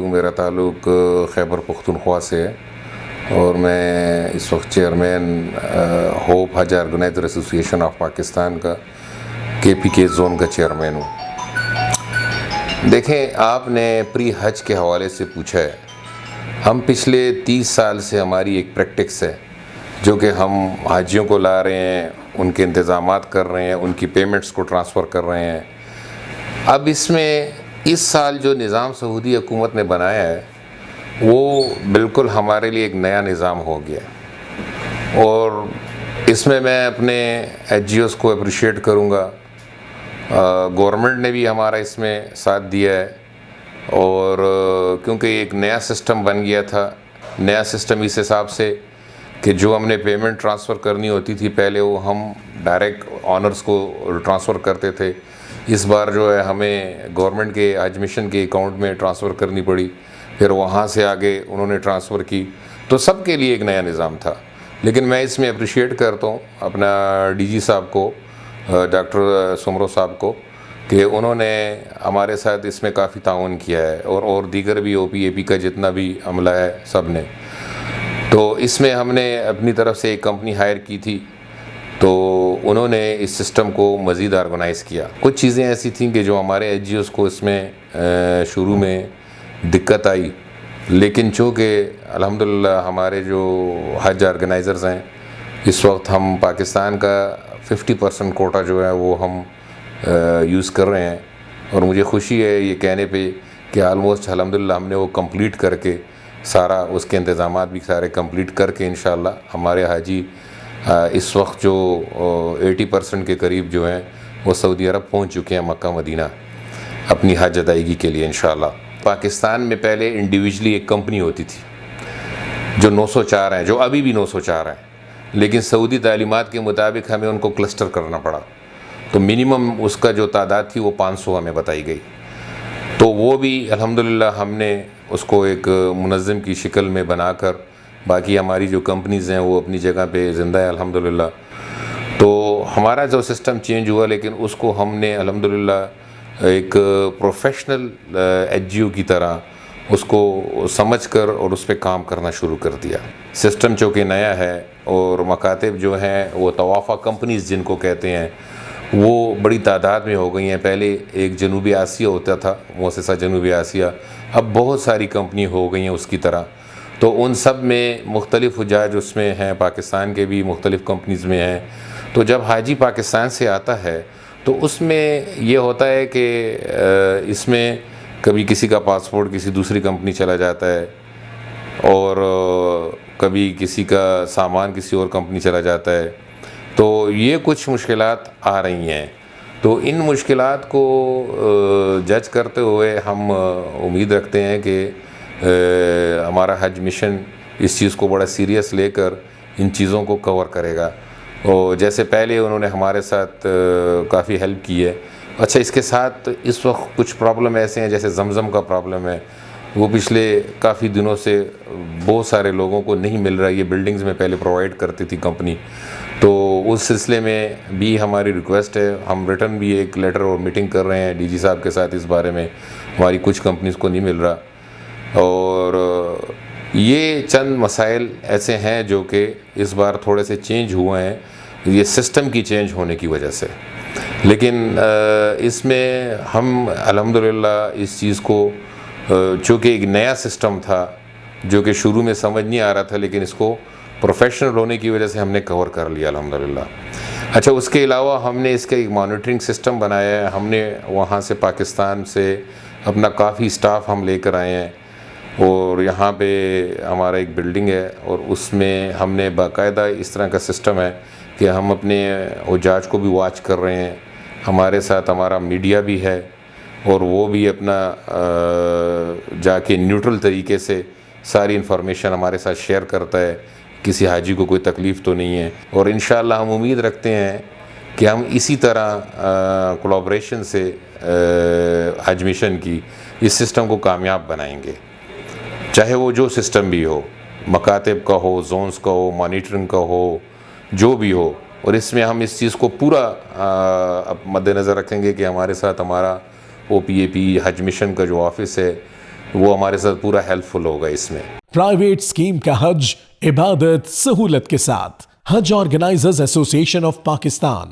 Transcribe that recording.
میرا تعلق خیبر پختونخوا سے ہے اور میں اس وقت چیئرمین ہوپ حج آرگنائزر ایسوسیشن آف پاکستان کا KPK زون کا چیئرمین ہوں۔ دیکھیں، آپ نے پری حج کے حوالے سے پوچھا ہے۔ ہم پچھلے 30 سال سے ہماری ایک پریکٹکس ہے جو کہ ہم حاجیوں کو لا رہے ہیں، ان کے انتظامات کر رہے ہیں، ان کی پیمنٹس کو ٹرانسفر کر رہے ہیں۔ اب اس سال جو نظام سعودی حکومت نے بنایا ہے وہ بالکل ہمارے لیے ایک نیا نظام ہو گیا اور اس میں اپنے NGOs کو اپریشیٹ کروں گا۔ گورنمنٹ نے بھی ہمارا اس میں ساتھ دیا ہے اور کیونکہ ایک نیا سسٹم بن گیا تھا، نیا سسٹم اس حساب سے کہ جو ہم نے پیمنٹ ٹرانسفر کرنی ہوتی تھی پہلے وہ ہم ڈائریکٹ آنرز کو ٹرانسفر کرتے تھے، اس بار جو ہے ہمیں گورنمنٹ کے حج مشن کے اکاؤنٹ میں ٹرانسفر کرنی پڑی، پھر وہاں سے آگے انہوں نے ٹرانسفر کی، تو سب کے لیے ایک نیا نظام تھا۔ لیکن میں اس میں اپریشیٹ کرتا ہوں اپنا DG صاحب کو، ڈاکٹر سمرو صاحب کو، کہ انہوں نے ہمارے ساتھ اس میں کافی تعاون کیا ہے اور دیگر بھی OPAP کا جتنا بھی عملہ ہے سب نے۔ تو اس میں ہم نے اپنی طرف سے ایک کمپنی ہائر کی تھی تو انہوں نے اس سسٹم کو مزید آرگنائز کیا۔ کچھ چیزیں ایسی تھیں کہ جو ہمارے NGOs کو اس میں شروع میں دقت آئی، لیکن چونکہ الحمدللہ ہمارے جو حج آرگنائزرز ہیں اس وقت ہم پاکستان کا 50% کوٹا جو ہے وہ ہم یوز کر رہے ہیں اور مجھے خوشی ہے یہ کہنے پہ کہ آلموسٹ الحمدللہ ہم نے وہ کمپلیٹ کر کے سارا اس کے انتظامات بھی سارے کمپلیٹ کر کے انشاءاللہ ہمارے حاجی اس وقت جو 80% کے قریب جو ہیں وہ سعودی عرب پہنچ چکے ہیں، مکہ مدینہ، اپنی حج ادائیگی کے لیے انشاءاللہ۔ پاکستان میں پہلے انڈیویجلی ایک کمپنی ہوتی تھی جو 904 ہیں، جو ابھی بھی 904 ہیں، لیکن سعودی تعلیمات کے مطابق ہمیں ان کو کلسٹر کرنا پڑا، تو منیمم اس کا جو تعداد تھی وہ 500 ہمیں بتائی گئی۔ تو وہ بھی الحمدللہ ہم نے اس کو ایک منظم کی شکل میں بنا کر، باقی ہماری جو کمپنیز ہیں وہ اپنی جگہ پہ زندہ ہے الحمدللہ۔ تو ہمارا جو سسٹم چینج ہوا لیکن اس کو ہم نے الحمدللہ ایک پروفیشنل NGO کی طرح اس کو سمجھ کر اور اس پہ کام کرنا شروع کر دیا۔ سسٹم چونکہ نیا ہے اور مکاتب جو ہیں وہ توافع کمپنیز جن کو کہتے ہیں وہ بڑی تعداد میں ہو گئی ہیں۔ پہلے ایک جنوبی آسیہ ہوتا تھا، مؤسسہ جنوبی آسیہ، اب بہت ساری کمپنی ہو گئی ہیں اس کی طرح، تو ان سب میں مختلف حجاج اس میں ہیں، پاکستان کے بھی مختلف کمپنیز میں ہیں۔ تو جب حاجی پاکستان سے آتا ہے تو اس میں یہ ہوتا ہے کہ اس میں کبھی کسی کا پاسپورٹ کسی دوسری کمپنی چلا جاتا ہے اور کبھی کسی کا سامان کسی اور کمپنی چلا جاتا ہے، تو یہ کچھ مشکلات آ رہی ہیں۔ تو ان مشکلات کو جج کرتے ہوئے ہم امید رکھتے ہیں کہ ہمارا حج مشن اس چیز کو بڑا سیریس لے کر ان چیزوں کو کور کرے گا، اور جیسے پہلے انہوں نے ہمارے ساتھ کافی ہیلپ کی ہے۔ اچھا، اس کے ساتھ اس وقت کچھ پرابلم ایسے ہیں جیسے زمزم کا پرابلم ہے، وہ پچھلے کافی دنوں سے بہت سارے لوگوں کو نہیں مل رہا، یہ بلڈنگز میں پہلے پرووائڈ کرتی تھی کمپنی، تو اس سلسلے میں بھی ہماری ریکویسٹ ہے، ہم ریٹرن بھی ایک لیٹر اور میٹنگ کر رہے ہیں DG صاحب کے ساتھ اس بارے میں، ہماری کچھ کمپنیز کو نہیں مل رہا، اور یہ چند مسائل ایسے ہیں جو کہ اس بار تھوڑے سے چینج ہوئے ہیں یہ سسٹم کی چینج ہونے کی وجہ سے، لیکن اس میں ہم الحمدللہ اس چیز کو چونکہ ایک نیا سسٹم تھا جو کہ شروع میں سمجھ نہیں آ رہا تھا، لیکن اس کو پروفیشنل ہونے کی وجہ سے ہم نے کور کر لیا الحمدللہ۔ اچھا، اس کے علاوہ ہم نے اس کا ایک مانیٹرنگ سسٹم بنایا ہے، ہم نے وہاں سے پاکستان سے اپنا کافی سٹاف ہم لے کر آئے ہیں، اور یہاں پہ ہمارا ایک بلڈنگ ہے اور اس میں ہم نے باقاعدہ اس طرح کا سسٹم ہے کہ ہم اپنے حجاج کو بھی واچ کر رہے ہیں، ہمارے ساتھ ہمارا میڈیا بھی ہے اور وہ بھی اپنا جا کے نیوٹرل طریقے سے ساری انفارمیشن ہمارے ساتھ شیئر کرتا ہے، کسی حاجی کو کوئی تکلیف تو نہیں ہے، اور انشاءاللہ ہم امید رکھتے ہیں کہ ہم اسی طرح کولیبریشن سے حج مشن کی اس سسٹم کو کامیاب بنائیں گے، چاہے وہ جو سسٹم بھی ہو، مکاتب کا ہو، زونز کا ہو، مانیٹرنگ کا ہو، جو بھی ہو، اور اس میں ہم اس چیز کو پورا مد نظر رکھیں گے کہ ہمارے ساتھ ہمارا OPAP حج مشن کا جو آفس ہے وہ ہمارے ساتھ پورا ہیلپ فل ہوگا اس میں. پرائیویٹ اسکیم کا حج عبادت سہولت کے ساتھ. حج آرگنائزرز ایسوسی ایشن آف پاکستان.